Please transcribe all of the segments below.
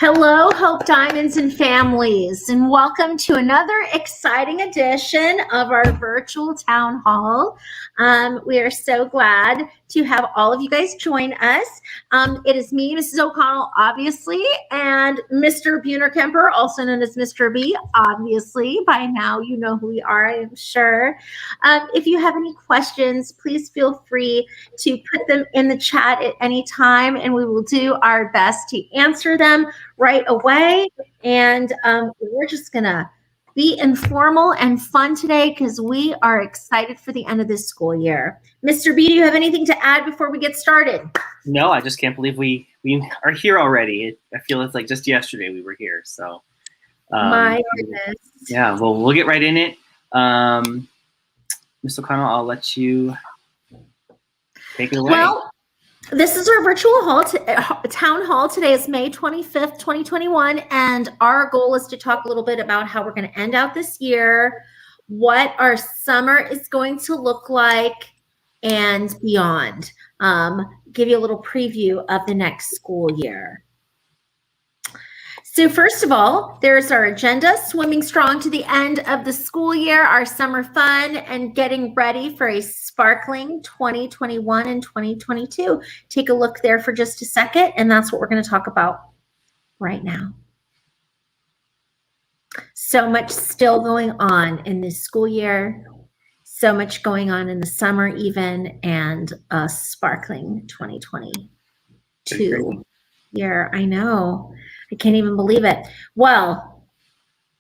Hello, Hope Diamonds and families, and welcome to another exciting edition of our virtual town hall. We are so glad to have all of you guys join us. It is me, Mrs. O'Connell, obviously, and Mr. Buhner Kemper, also known as Mr. B, obviously. By now, you know who we are, I am sure. If you have any questions, please feel free to put them in the chat at any time, and we will do our best to answer them right away. And we're just gonna be informal and fun today because we are excited for the end of this school year. Mr. B, do you have anything to add before we get started? No, I just can't believe we are here already. I feel it's like just yesterday we were here. So My goodness. Yeah, well, we'll get right in it. Ms. O'Connell, I'll let you take it away. Well, this is our virtual town hall. Today is May 25th, 2021, and our goal is to talk a little bit about how we're going to end out this year, what our summer is going to look like, and beyond. Give you a little preview of the next school year. So first of all, there's our agenda, swimming strong to the end of the school year, our summer fun, and getting ready for a sparkling 2021 and 2022. Take a look there for just a second, and that's what we're going to talk about right now. So much still going on in this school year, so much going on in the summer even, and a sparkling 2022 year. I know. I can't even believe it. Well,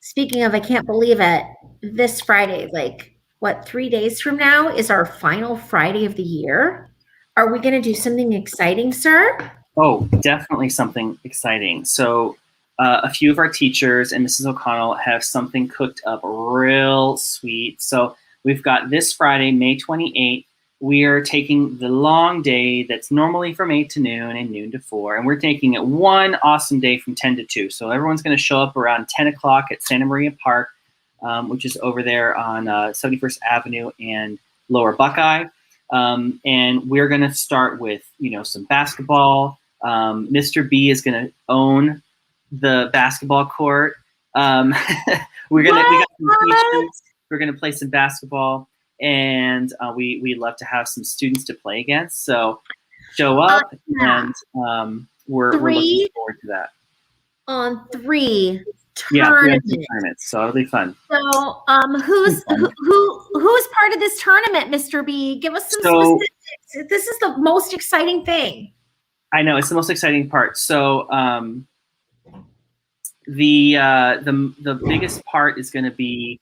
speaking of I can't believe it, this Friday, like what, 3 days from now is our final Friday of the year. Are we going to do something exciting, sir? Oh, definitely something exciting. So a few of our teachers and Mrs. O'Connell have something cooked up real sweet. So we've got this Friday, May 28th. We are taking the long day that's normally from 8 to noon and noon to 4, and we're taking it one awesome day from 10 to 2. So everyone's going to show up around 10 o'clock at Santa Maria Park, which is over there on 71st Avenue and Lower Buckeye. And we're going to start with, some basketball. Mr. B is going to own the basketball court. We got some teachers. We're going to play some basketball. And we'd love to have some students to play against. So show up, and we're looking forward to that. On 3 tournaments. Yeah, 3 tournaments. So it'll be fun. So who's part of this tournament, Mr. B? Give us some specifics. This is the most exciting thing. I know, it's the most exciting part. So the biggest part is going to be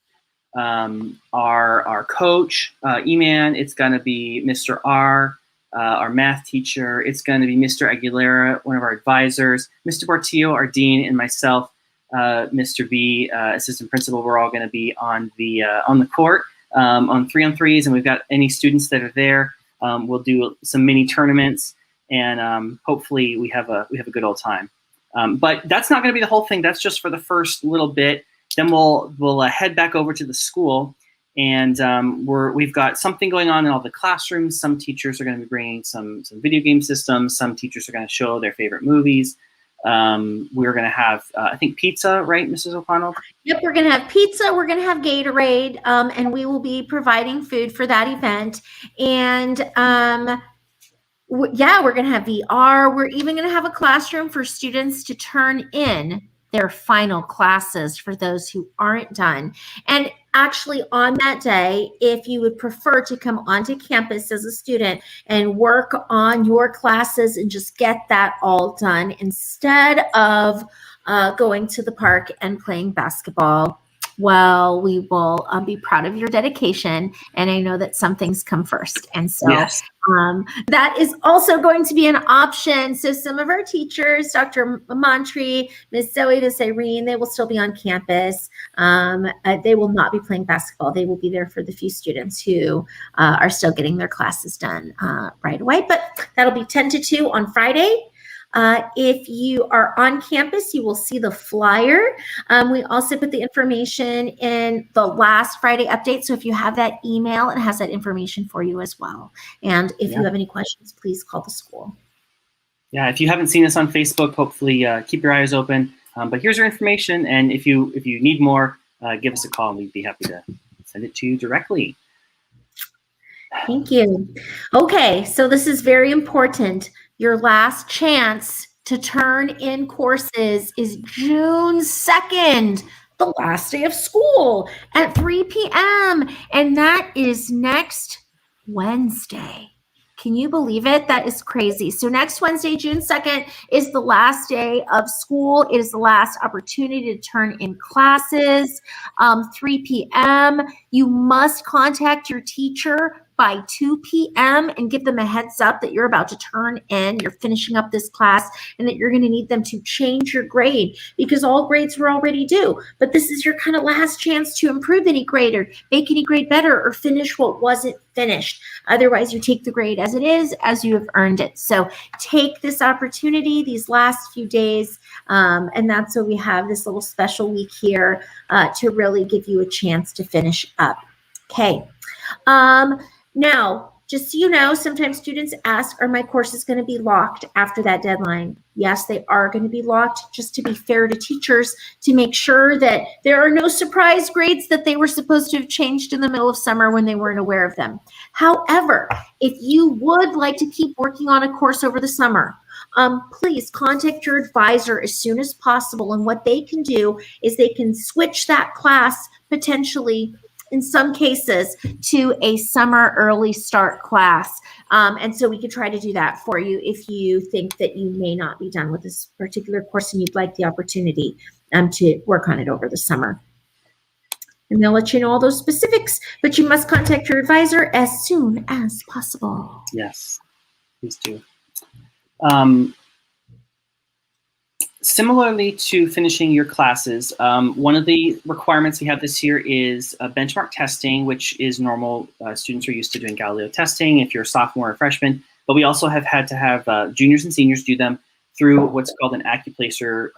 our coach, E-Man. It's going to be Mr. R, our math teacher. It's going to be Mr. Aguilera, one of our advisors, Mr. Portillo, our dean, and myself, Mr. B, assistant principal. We're all going to be on the court on 3-on-3s, and we've got any students that are there. We'll do some mini tournaments, and hopefully we have a good old time. But that's not going to be the whole thing. That's just for the first little bit. Then we'll head back over to the school, and we've got something going on in all the classrooms. Some teachers are going to be bringing some video game systems. Some teachers are going to show their favorite movies. We're going to have, I think, pizza, right, Mrs. O'Connell? Yep, we're going to have pizza. We're going to have Gatorade, and we will be providing food for that event. And we're going to have VR. We're even going to have a classroom for students to turn in their final classes for those who aren't done. And actually on that day, if you would prefer to come onto campus as a student and work on your classes and just get that all done instead of going to the park and playing basketball, well, we will be proud of your dedication. And I know that some things come first. And so yes. That is also going to be an option. So some of our teachers, Dr. Montry, Ms. Zoe DeSirene, they will still be on campus. They will not be playing basketball. They will be there for the few students who are still getting their classes done right away. But that'll be 10 to 2 on Friday. If you are on campus, you will see the flyer. We also put the information in the last Friday update. So if you have that email, it has that information for you as well. And if you have any questions, please call the school. Yeah, if you haven't seen us on Facebook, hopefully keep your eyes open. But here's our information, and if you need more, give us a call, and we'd be happy to send it to you directly. Thank you. Okay, so this is very important. Your last chance to turn in courses is June 2nd, the last day of school at 3 p.m. And that is next Wednesday. Can you believe it? That is crazy. So next Wednesday, June 2nd, is the last day of school. It is the last opportunity to turn in classes, 3 p.m. You must contact your teacher by 2 p.m. and give them a heads up that you're about to turn in, you're finishing up this class, and that you're going to need them to change your grade, because all grades were already due. But this is your kind of last chance to improve any grade or make any grade better or finish what wasn't finished. Otherwise, you take the grade as it is, as you have earned it. So take this opportunity these last few days, and that's why we have this little special week here to really give you a chance to finish up. Okay. Now, just so you know, sometimes students ask, are my courses going to be locked after that deadline? Yes, they are going to be locked, just to be fair to teachers, to make sure that there are no surprise grades that they were supposed to have changed in the middle of summer when they weren't aware of them. However, if you would like to keep working on a course over the summer, please contact your advisor as soon as possible. And what they can do is they can switch that class potentially, in some cases, to a summer early start class. And so we could try to do that for you if you think that you may not be done with this particular course and you'd like the opportunity to work on it over the summer. And they'll let you know all those specifics, but you must contact your advisor as soon as possible. Yes, please do. Similarly to finishing your classes, one of the requirements we have this year is benchmark testing, which is normal. Students are used to doing Galileo testing if you're a sophomore or freshman, but we also have had to have juniors and seniors do them through what's called an Accuplacer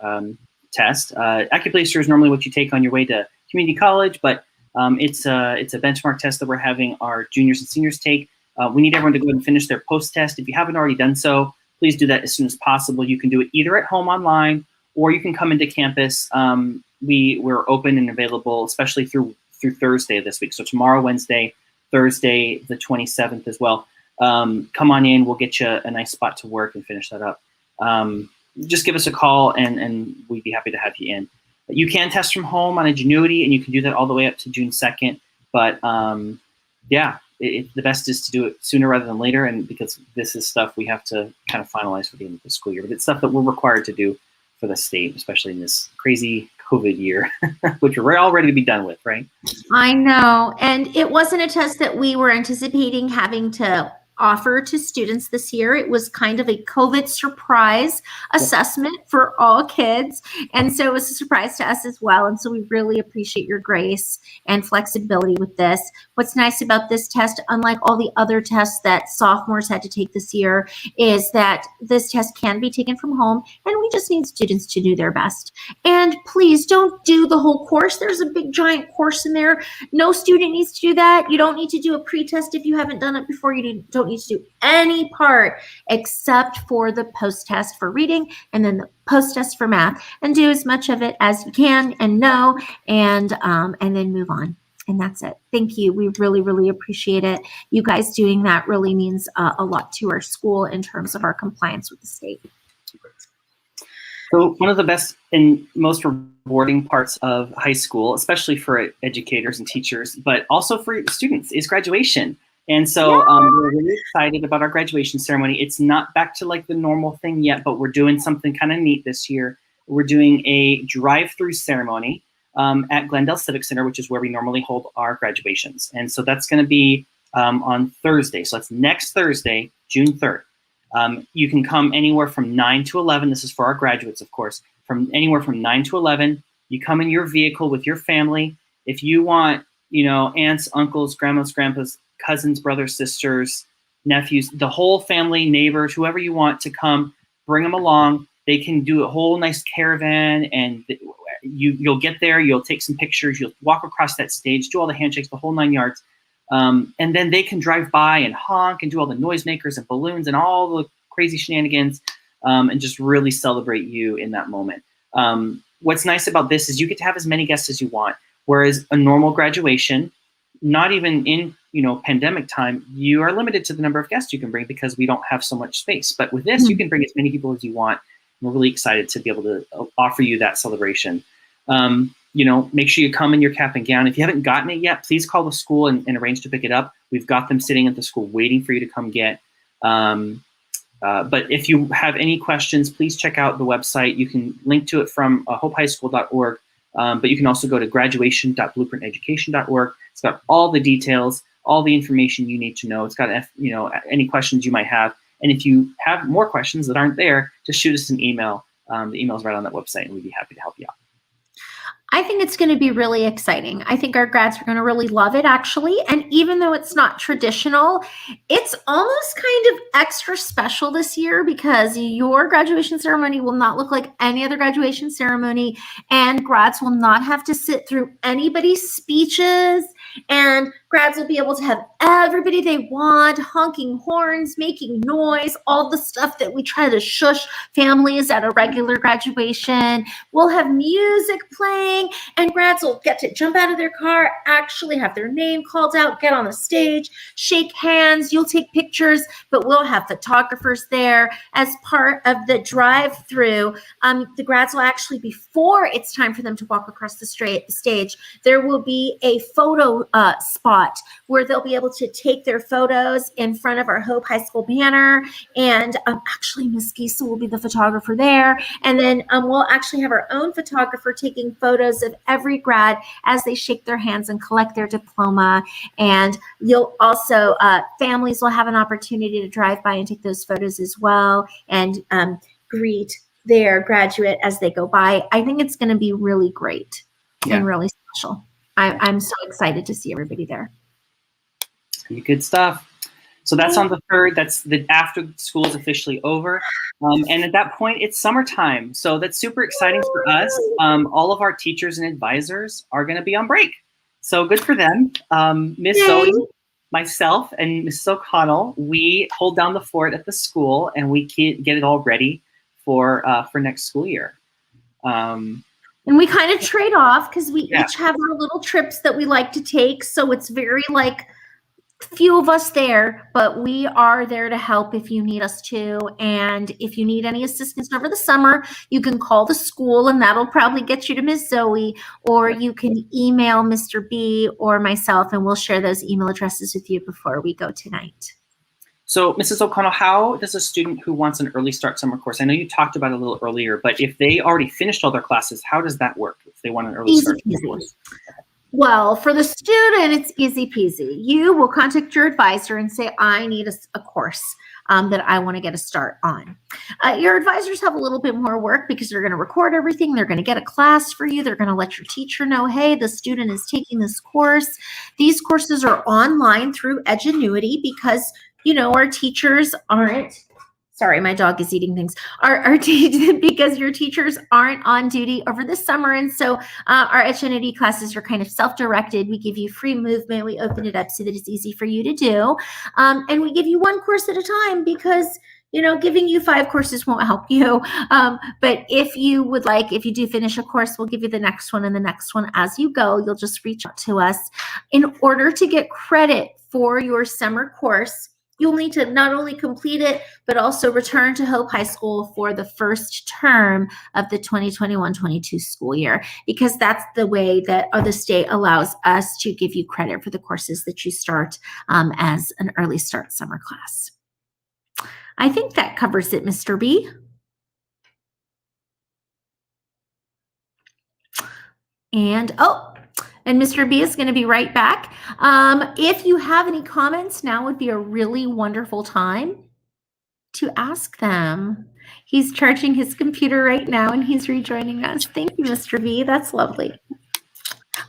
test. Accuplacer is normally what you take on your way to community college, but it's a benchmark test that we're having our juniors and seniors take. We need everyone to go ahead and finish their post-test. If you haven't already done so, please do that as soon as possible. You can do it either at home online, or you can come into campus. We're open and available, especially through Thursday of this week. So tomorrow, Wednesday, Thursday, the 27th as well. Come on in. We'll get you a nice spot to work and finish that up. Just give us a call, and we'd be happy to have you in. You can test from home on Ingenuity, and you can do that all the way up to June 2nd. But yeah, the best is to do it sooner rather than later, and because this is stuff we have to kind of finalize for the end of the school year. But it's stuff that we're required to do for the state, especially in this crazy COVID year, which we're all ready to be done with, right? I know. And it wasn't a test that we were anticipating having to offer to students this year. It was kind of a COVID surprise assessment for all kids. And so it was a surprise to us as well. And so we really appreciate your grace and flexibility with this. What's nice about this test, unlike all the other tests that sophomores had to take this year, is that this test can be taken from home, and we just need students to do their best. And please don't do the whole course. There's a big giant course in there. No student needs to do that. You don't need to do a pre-test if you haven't done it before. You don't need to do any part except for the post-test for reading and then the post-test for math, and do as much of it as you can and know, and then move on. And that's it. Thank you. We really, really appreciate it. You guys doing that really means a lot to our school in terms of our compliance with the state. So one of the best and most rewarding parts of high school, especially for educators and teachers, but also for students, is graduation. And so we're really excited about our graduation ceremony. It's not back to like the normal thing yet, but we're doing something kind of neat this year. We're doing a drive-through ceremony at Glendale Civic Center, which is where we normally hold our graduations. And so that's going to be on Thursday. So that's next Thursday, June 3rd. You can come anywhere from 9 to 11. This is for our graduates, of course. From anywhere from 9 to 11, you come in your vehicle with your family. If you want, aunts, uncles, grandmas, grandpas, cousins, brothers, sisters, nephews, the whole family, neighbors, whoever you want to come, bring them along. They can do a whole nice caravan, and you'll get there, you'll take some pictures, you'll walk across that stage, do all the handshakes, the whole 9 yards. And then they can drive by and honk and do all the noisemakers and balloons and all the crazy shenanigans. and just really celebrate you in that moment. What's nice about this is you get to have as many guests as you want, whereas a normal graduation, not even in pandemic time, you are limited to the number of guests you can bring because we don't have so much space. But with this, you can bring as many people as you want. We're really excited to be able to offer you that celebration. Make sure you come in your cap and gown. If you haven't gotten it yet, please call the school and arrange to pick it up. We've got them sitting at the school waiting for you to come get. But if you have any questions, please check out the website. You can link to it from hopehighschool.org, but you can also go to graduation.blueprinteducation.org. It's got all the details, all the information you need to know. It's got any questions you might have. And if you have more questions that aren't there, just shoot us an email. The email's right on that website, and we'd be happy to help you out. I think it's going to be really exciting. I think our grads are going to really love it, actually. And even though it's not traditional, it's almost kind of extra special this year because your graduation ceremony will not look like any other graduation ceremony, and grads will not have to sit through anybody's speeches, and grads will be able to have everybody they want, honking horns, making noise, all the stuff that we try to shush families at a regular graduation. We'll have music playing, and grads will get to jump out of their car, actually have their name called out, get on the stage, shake hands. You'll take pictures, but we'll have photographers there as part of the drive-through. The grads will actually, before it's time for them to walk across the stage, there will be a photo spot where they'll be able to take their photos in front of our Hope High School banner. And actually, Miss Gisa will be the photographer there. And then we'll actually have our own photographer taking photos of every grad as they shake their hands and collect their diploma. And you'll also, families will have an opportunity to drive by and take those photos as well and greet their graduate as they go by. I think it's going to be really great and really special. I'm so excited to see everybody there. Good stuff. So that's on the 3rd. That's after school is officially over. And at that point, it's summertime. So that's super exciting for us. All of our teachers and advisors are going to be on break. So good for them. Miss Zoe, myself, and Mrs. O'Connell, we hold down the fort at the school, and we get it all ready for next school year. And we kind of trade off because we each have our little trips that we like to take. So it's very few of us there, but we are there to help if you need us to. And if you need any assistance over the summer, you can call the school, and that'll probably get you to Miss Zoe, or you can email Mr. B or myself, and we'll share those email addresses with you before we go tonight. So, Mrs. O'Connell, how does a student who wants an early start summer course, I know you talked about it a little earlier, but if they already finished all their classes, how does that work if they want an early start summer course? Well, for the student, it's easy peasy. You will contact your advisor and say, I need a course that I want to get a start on. Your advisors have a little bit more work because they're going to record everything. They're going to get a class for you. They're going to let your teacher know, hey, the student is taking this course. These courses are online through Edgenuity because our teachers aren't, sorry, my dog is eating things, because your teachers aren't on duty over the summer. And so our Edgenuity classes are kind of self-directed. We give you free movement. We open it up so that it's easy for you to do. And we give you one course at a time because giving you 5 courses won't help you. But if you do finish a course, we'll give you the next one and the next one as you go. You'll just reach out to us. In order to get credit for your summer course, you'll need to not only complete it, but also return to Hope High School for the first term of the 2021-22 school year, because that's the way that the state allows us to give you credit for the courses that you start as an early start summer class. I think that covers it, Mr. B. And Mr. B is going to be right back. If you have any comments, now would be a really wonderful time to ask them. He's charging his computer right now, and he's rejoining us. Thank you, Mr. B. That's lovely.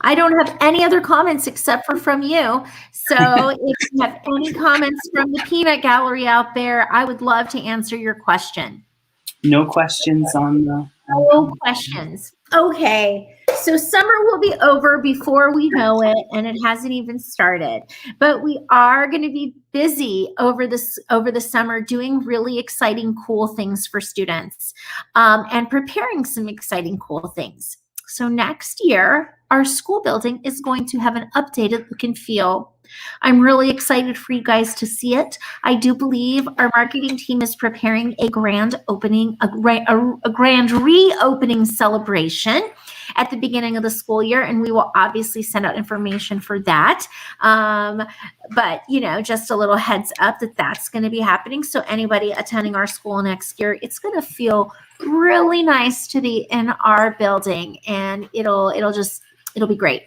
I don't have any other comments except for from you. So if you have any comments from the peanut gallery out there, I would love to answer your question. No questions on the... No questions. Okay. So summer will be over before we know it, and it hasn't even started. But we are going to be busy over the summer doing really exciting, cool things for students, and preparing some exciting, cool things. So next year, our school building is going to have an updated look and feel. I'm really excited for you guys to see it. I do believe our marketing team is preparing a grand opening, a grand reopening celebration at the beginning of the school year, and we will obviously send out information for that. But just a little heads up that that's going to be happening. So anybody attending our school next year, it's going to feel really nice to be in our building, and it'll be great.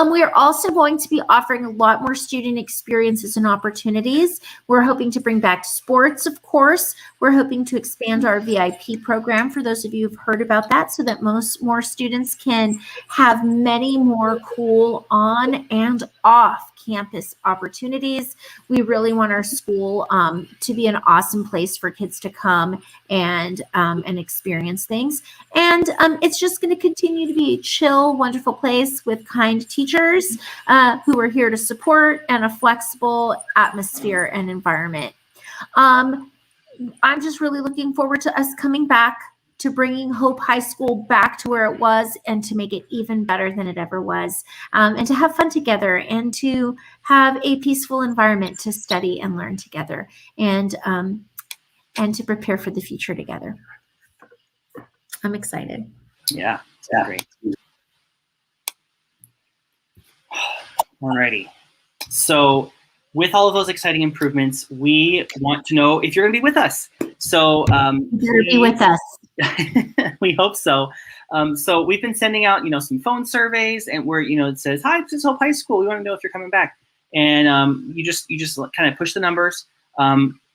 We are also going to be offering a lot more student experiences and opportunities. We're hoping to bring back sports, of course. We're hoping to expand our VIP program for those of you who've heard about that, so that more students can have many more cool on and off campus opportunities. We really want our school to be an awesome place for kids to come and experience things. And it's just going to continue to be a chill, wonderful place with kind teachers who are here to support, and a flexible atmosphere and environment. I'm just really looking forward to us coming back, to bringing Hope High School back to where it was, and to make it even better than it ever was, and to have fun together, and to have a peaceful environment to study and learn together, and to prepare for the future together. I'm excited. Yeah, great. Alrighty. So with all of those exciting improvements, we want to know if you're going to be with us. So you're be with us. We hope so. So we've been sending out, some phone surveys, and where it says, "Hi, this is Hope High School. We want to know if you're coming back." And you just kind of push the numbers.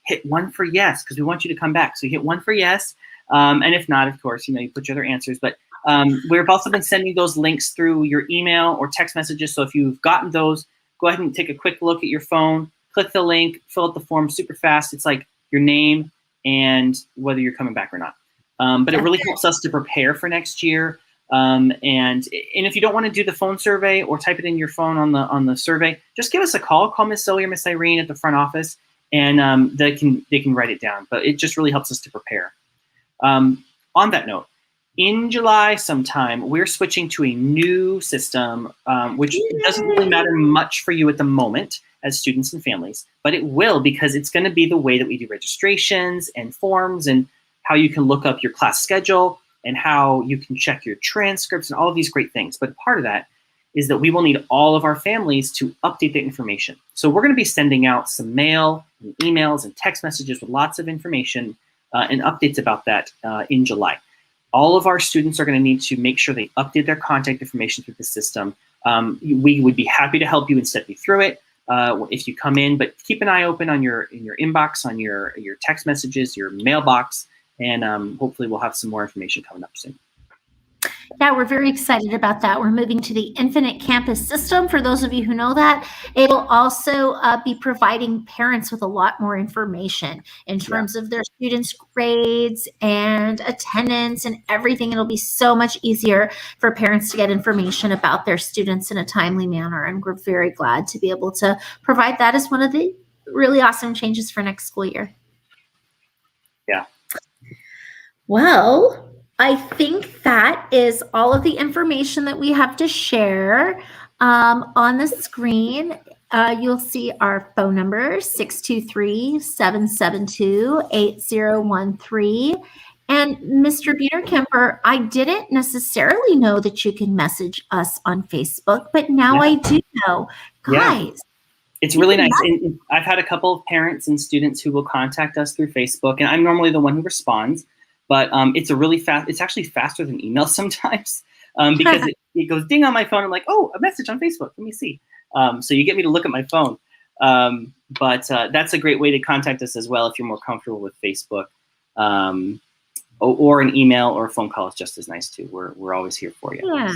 Hit 1 for yes, because we want you to come back. So you hit 1 for yes, and if not, of course, you put your other answers. But we've also been sending those links through your email or text messages. So if you've gotten those, go ahead and take a quick look at your phone, click the link, fill out the form super fast. It's like your name and whether you're coming back or not. But it really helps us to prepare for next year. And if you don't want to do the phone survey or type it in your phone on the survey, just give us a call. Call Miss Zoe or Miss Irene at the front office, and they can write it down. But it just really helps us to prepare. On that note, in July sometime, we're switching to a new system, which doesn't really matter much for you at the moment as students and families, but it will, because it's going to be the way that we do registrations and forms, and how you can look up your class schedule, and how you can check your transcripts, and all of these great things. But part of that is that we will need all of our families to update the information. So we're going to be sending out some mail and emails and text messages with lots of information and updates about that in July. All of our students are going to need to make sure they update their contact information through the system. We would be happy to help you and step you through it if you come in, but keep an eye open on your inbox, on your text messages, your mailbox, and hopefully we'll have some more information coming up soon. Yeah, we're very excited about that. We're moving to the Infinite Campus system. For those of you who know that, it will also be providing parents with a lot more information in terms of their students' grades and attendance and everything. It'll be so much easier for parents to get information about their students in a timely manner. And we're very glad to be able to provide that as one of the really awesome changes for next school year. Yeah. Well, I think that is all of the information that we have to share. On the screen, you'll see our phone number, 623-772-8013. And Mr. Biener-Kemper, I didn't necessarily know that you can message us on Facebook, but now I do know. Guys. It's really nice. And I've had a couple of parents and students who will contact us through Facebook, and I'm normally the one who responds. But it's it's actually faster than email sometimes, because it goes ding on my phone. I'm like, oh, a message on Facebook. Let me see. So you get me to look at my phone. But that's a great way to contact us as well if you're more comfortable with Facebook. Or an email or a phone call is just as nice too. We're always here for you. Yeah.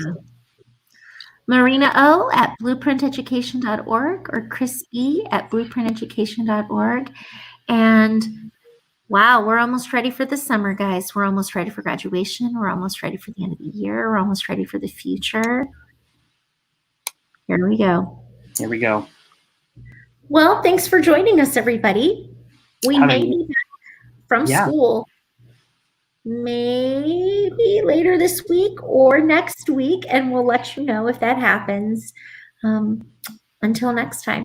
Marina O at blueprinteducation.org or Chris E at blueprinteducation.org. And Wow, we're almost ready for the summer, guys. We're almost ready for graduation. We're almost ready for the end of the year. We're almost ready for the future. Here we go. Here we go. Well, thanks for joining us, everybody. We may be back from school maybe later this week or next week, and we'll let you know if that happens. Until next time.